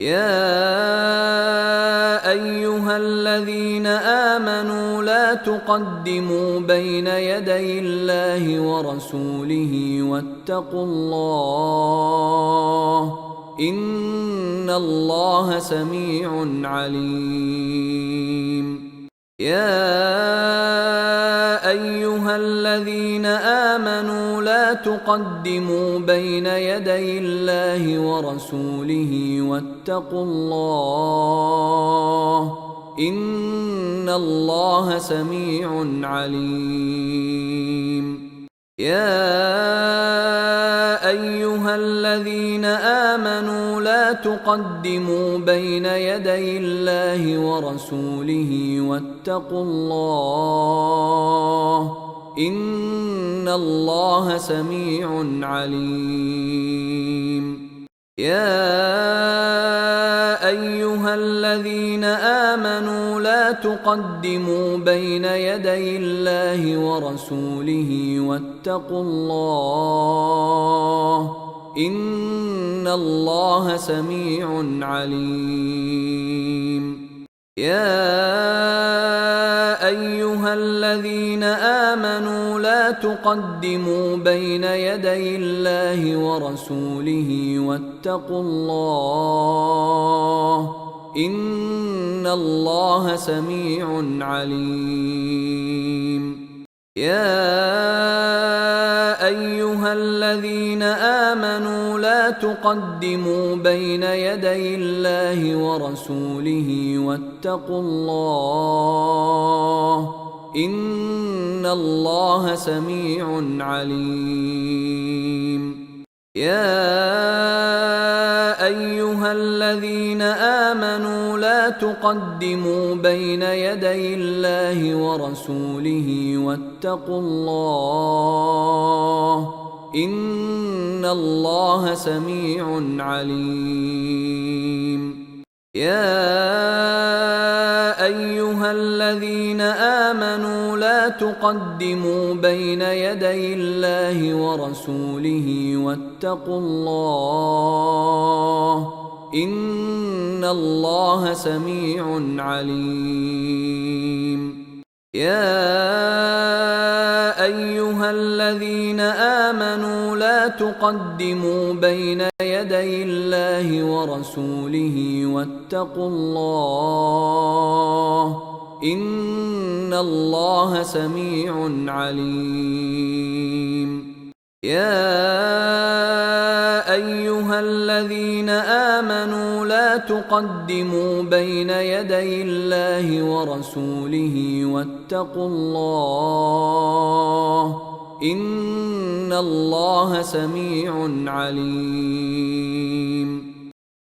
يا أيها الذين آمنوا لا تقدموا بين يدي الله ورسوله واتقوا الله إن الله سميع عليم. يا أيها الذين آمنوا لا تقدموا بين يدي الله ورسوله واتقوا الله إن الله سميع عليم. يا أيها الذين آمنوا لا تقدموا بين يدي الله ورسوله واتقوا الله إن الله سميع عليم. يا أيها الذين آمنوا لا تقدموا بين يدي الله ورسوله واتقوا الله إن الله سميع عليم. يا أيها الذين آمنوا لا تقدموا بين يدي الله ورسوله واتقوا الله إن الله سميع عليم. يا أيها الذين آمنوا لا تقدموا بين يدي الله ورسوله واتقوا الله إن الله سميع عليم. يا أيها الذين آمنوا لا تقدموا بين يدي الله ورسوله واتقوا الله إن الله سميع عليم. يا أيها الذين آمنوا لا تقدموا بين يدي الله ورسوله واتقوا الله إن الله سميع عليم. يا أيها الذين آمنوا لا تقدموا بين يدي الله ورسوله واتقوا الله إن الله سميع عليم. يا أيها الذين آمنوا لا تقدموا بين يدي الله ورسوله واتقوا الله إن الله سميع عليم.